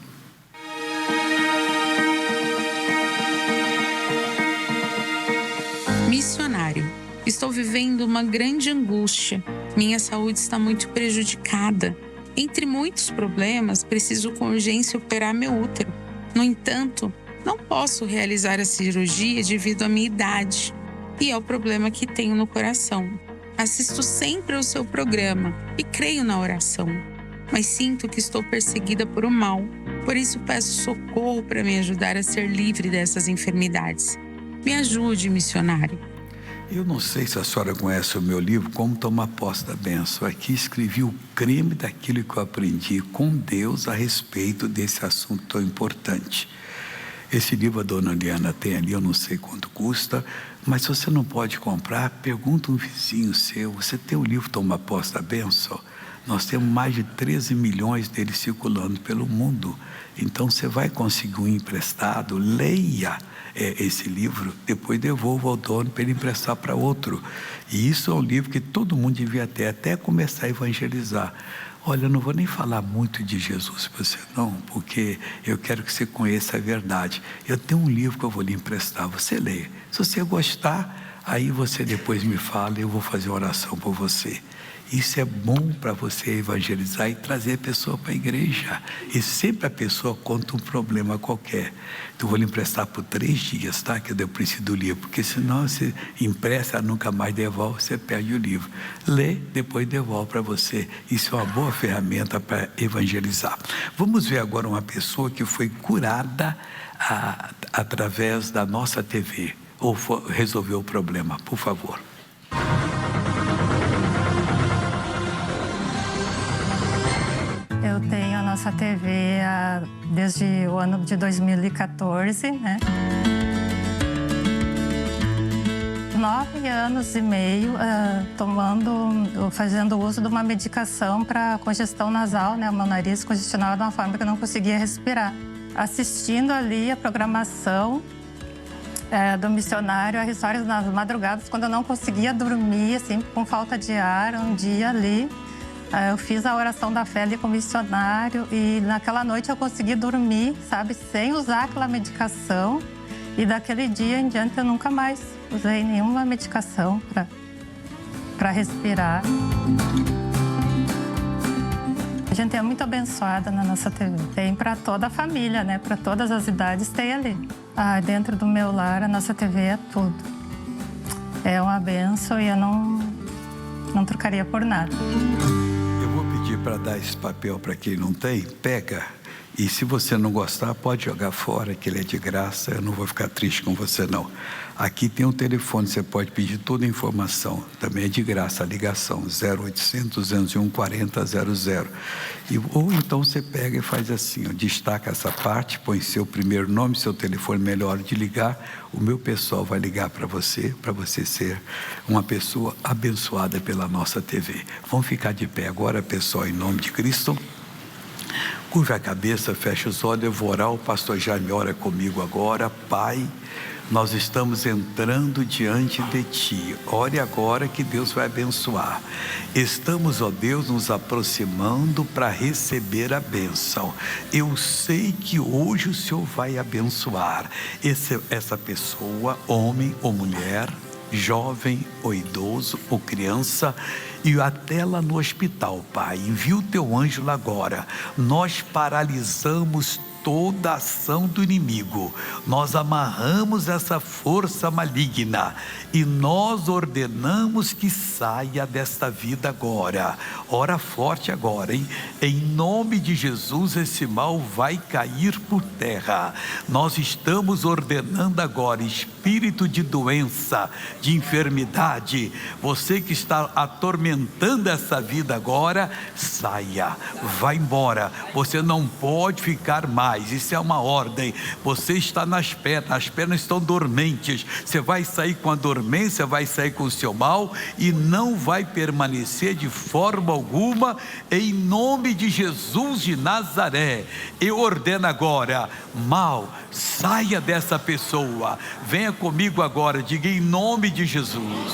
Missionário, estou vivendo uma grande angústia, minha saúde está muito prejudicada. Entre muitos problemas, preciso com urgência operar meu útero. No entanto, não posso realizar a cirurgia devido à minha idade e ao problema que tenho no coração. Assisto sempre ao seu programa e creio na oração, mas sinto que estou perseguida por um mal. Por isso peço socorro para me ajudar a ser livre dessas enfermidades. Me ajude, missionário. Eu não sei se a senhora conhece o meu livro, Como Tomar Posse da Bênção. Aqui escrevi o creme daquilo que eu aprendi com Deus a respeito desse assunto tão importante. Esse livro a dona Liana tem ali, eu não sei quanto custa, mas se você não pode comprar, pergunta um vizinho seu, você tem o livro Toma Posse da Bênção? Nós temos mais de 13 milhões deles circulando pelo mundo, então você vai conseguir um emprestado, leia esse livro, depois devolva ao dono para ele emprestar para outro. E isso é um livro que todo mundo devia ter, até começar a evangelizar. Olha, eu não vou nem falar muito de Jesus para você não, porque eu quero que você conheça a verdade. Eu tenho um livro que eu vou lhe emprestar, você leia. Se você gostar, aí você depois me fala e eu vou fazer oração por você. Isso é bom para você evangelizar e trazer a pessoa para a igreja. E sempre a pessoa conta um problema qualquer. Então eu vou lhe emprestar por 3 dias, tá? Que eu preciso do livro. Porque senão você empresta, nunca mais devolve, você perde o livro. Lê, depois devolve para você. Isso é uma boa ferramenta para evangelizar. Vamos ver agora uma pessoa que foi curada através da nossa TV. Ou resolveu o problema, por favor. Eu tenho a nossa TV desde o ano de 2014, né? 9 anos e meio fazendo uso de uma medicação para congestão nasal, né? O meu nariz congestionava de uma forma que eu não conseguia respirar. Assistindo ali a programação do missionário, a histórias nas madrugadas, quando eu não conseguia dormir, assim, com falta de ar, um dia ali, eu fiz a oração da fé ali com o missionário e naquela noite eu consegui dormir, sabe, sem usar aquela medicação. E daquele dia em diante eu nunca mais usei nenhuma medicação para respirar. A gente é muito abençoada na nossa TV. Tem para toda a família, né? Para todas as idades tem ali. Dentro do meu lar, a nossa TV é tudo. É uma bênção e eu não trocaria por nada. Eu vou pedir para dar esse papel para quem não tem, pega. E se você não gostar, pode jogar fora, que ele é de graça, eu não vou ficar triste com você não. Aqui tem um telefone, você pode pedir toda a informação, também é de graça, a ligação, 0800 201 4000. Ou então você pega e faz assim, ó, destaca essa parte, põe seu primeiro nome, seu telefone melhor de ligar, o meu pessoal vai ligar para você ser uma pessoa abençoada pela nossa TV. Vamos ficar de pé agora, pessoal, em nome de Cristo. Curva a cabeça, fecha os olhos, eu vou orar, o pastor Jaime ora comigo agora. Pai, nós estamos entrando diante de Ti. Ore agora que Deus vai abençoar. Estamos, ó Deus, nos aproximando para receber a bênção. Eu sei que hoje o Senhor vai abençoar essa pessoa, homem ou mulher, jovem ou idoso ou criança, e até lá no hospital, Pai. Envia o Teu anjo lá agora. Nós paralisamos toda ação do inimigo, nós amarramos essa força maligna e nós ordenamos que saia desta vida agora. Ora forte agora, hein? Em nome de Jesus, esse mal vai cair por terra. Nós estamos ordenando agora, espírito de doença, de enfermidade, você que está atormentando essa vida agora, saia, vá embora. Você não pode ficar mais, isso é uma ordem. Você está nas pernas, as pernas estão dormentes. Você vai sair com a dormência, vai sair com o seu mal e não vai permanecer de forma alguma, em nome de Jesus de Nazaré. Eu ordeno agora, mal, saia dessa pessoa. Venha comigo agora, diga em nome de Jesus.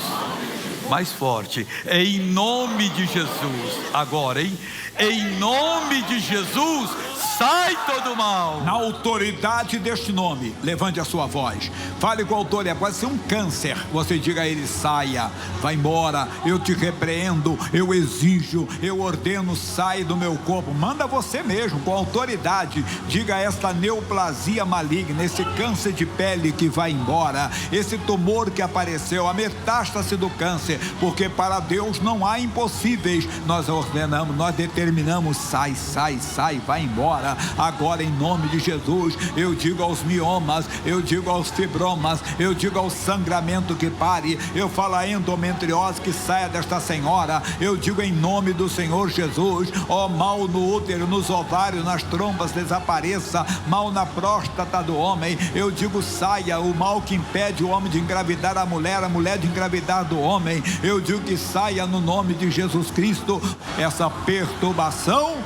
Mais forte, em nome de Jesus. Agora, hein? Em nome de Jesus, sai todo mal. Na autoridade deste nome, levante a sua voz. Fale com a autoridade, pode ser um câncer. Você diga a ele, saia, vai embora. Eu te repreendo, eu exijo, eu ordeno, sai do meu corpo. Manda você mesmo, com autoridade. Diga esta neoplasia maligna, esse câncer de pele que vai embora, esse tumor que apareceu, a metástase do câncer, porque para Deus não há impossíveis. Nós ordenamos, nós determinamos, sai, sai, sai, vai embora. Agora em nome de Jesus, eu digo aos miomas, eu digo aos fibromas, eu digo ao sangramento que pare, eu falo a endometriose que saia desta senhora, eu digo em nome do Senhor Jesus, ó mal no útero, nos ovários, nas trompas desapareça, mal na próstata do homem, eu digo saia, o mal que impede o homem de engravidar a mulher de engravidar do homem, eu digo que saia no nome de Jesus Cristo, essa perturbação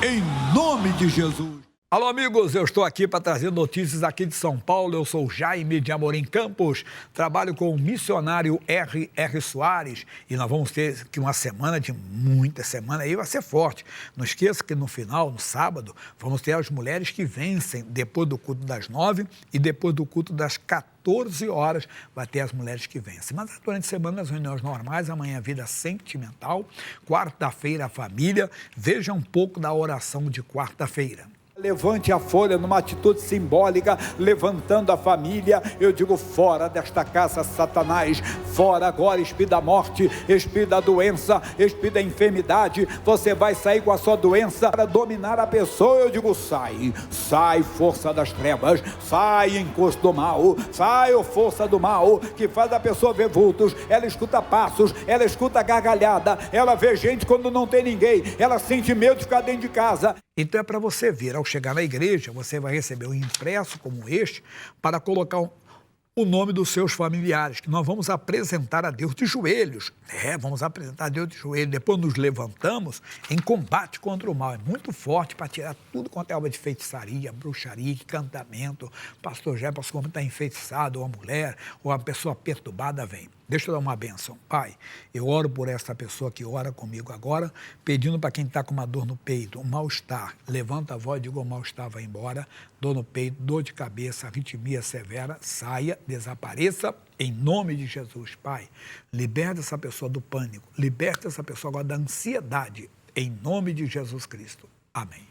em nome de Jesus. Alô, amigos, eu estou aqui para trazer notícias aqui de São Paulo. Eu sou Jaime de Amorim Campos, trabalho com o missionário R.R. Soares e nós vamos ter aqui uma semana de muita semana aí, vai ser forte. Não esqueça que no final, no sábado, vamos ter as mulheres que vencem depois do culto das 9 e depois do culto das 14 horas, vai ter as mulheres que vencem. Mas durante a semana, as reuniões normais, amanhã vida sentimental, quarta-feira a família, veja um pouco da oração de quarta-feira. Levante a folha numa atitude simbólica, levantando a família. Eu digo fora desta casa, Satanás, fora agora, espírito da morte, espírito da doença, espírito da enfermidade. Você vai sair com a sua doença para dominar a pessoa. Eu digo sai, sai força das trevas, sai encosto do mal, sai força do mal, que faz a pessoa ver vultos, ela escuta passos, ela escuta gargalhada, ela vê gente quando não tem ninguém, ela sente medo de ficar dentro de casa. Então é para você ver, ao chegar na igreja, você vai receber um impresso como este para colocar o nome dos seus familiares, que nós vamos apresentar a Deus de joelhos. Vamos apresentar a Deus de joelhos. Depois nos levantamos em combate contra o mal. É muito forte para tirar tudo quanto é obra de feitiçaria, bruxaria, encantamento. Pastor Jefferson, como está enfeitiçado, ou a mulher, ou a pessoa perturbada, vem. Deixa eu dar uma bênção. Pai, eu oro por essa pessoa que ora comigo agora, pedindo para quem está com uma dor no peito, um mal-estar. Levanta a voz e diga, o mal-estar vai embora. Dor no peito, dor de cabeça, arritmia severa, saia, desapareça, em nome de Jesus. Pai, liberta essa pessoa do pânico, liberta essa pessoa agora da ansiedade, em nome de Jesus Cristo. Amém.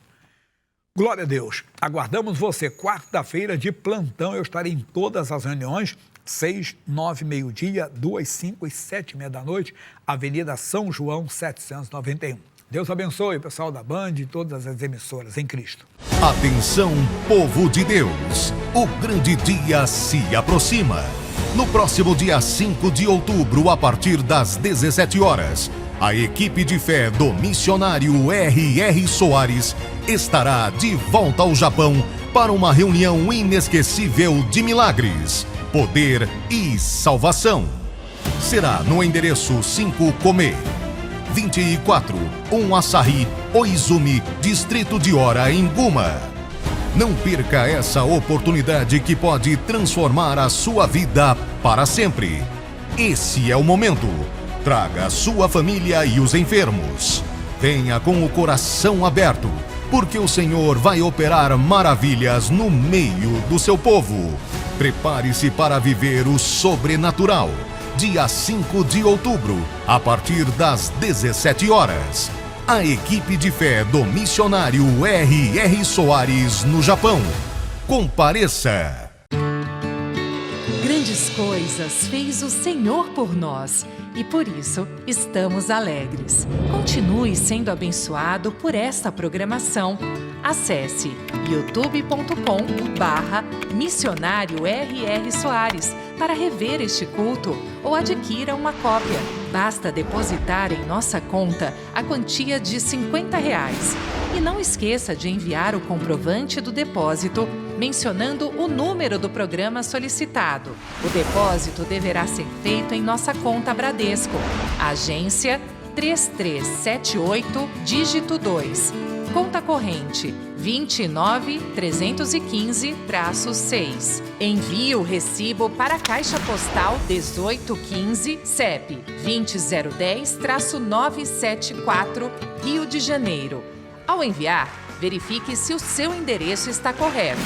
Glória a Deus. Aguardamos você quarta-feira de plantão. Eu estarei em todas as reuniões, 6, 9, meio-dia, 2, 5 e 7h30 da noite, Avenida São João, 791. Deus abençoe o pessoal da Band e todas as emissoras em Cristo. Atenção, povo de Deus, o grande dia se aproxima. No próximo dia 5 de outubro, a partir das 17 horas, a equipe de fé do missionário R.R. Soares estará de volta ao Japão para uma reunião inesquecível de milagres, poder e salvação. Será no endereço 5 Come, 24, 1 Asahi, Oizumi, Distrito de Ora, em Guma. Não perca essa oportunidade que pode transformar a sua vida para sempre. Esse é o momento. Traga a sua família e os enfermos. Venha com o coração aberto, porque o Senhor vai operar maravilhas no meio do seu povo. Prepare-se para viver o sobrenatural. Dia 5 de outubro, a partir das 17 horas. A equipe de fé do missionário R.R. Soares no Japão. Compareça! Grandes coisas fez o Senhor por nós e por isso estamos alegres. Continue sendo abençoado por esta programação. Acesse youtube.com/missionário R.R. Soares para rever este culto ou adquira uma cópia. Basta depositar em nossa conta a quantia de R$50. E não esqueça de enviar o comprovante do depósito mencionando o número do programa solicitado. O depósito deverá ser feito em nossa conta Bradesco. Agência 3378, dígito 2. Conta corrente 29315-6. Envie o recibo para a Caixa Postal 1815, CEP 20010-974, Rio de Janeiro. Ao enviar, verifique se o seu endereço está correto.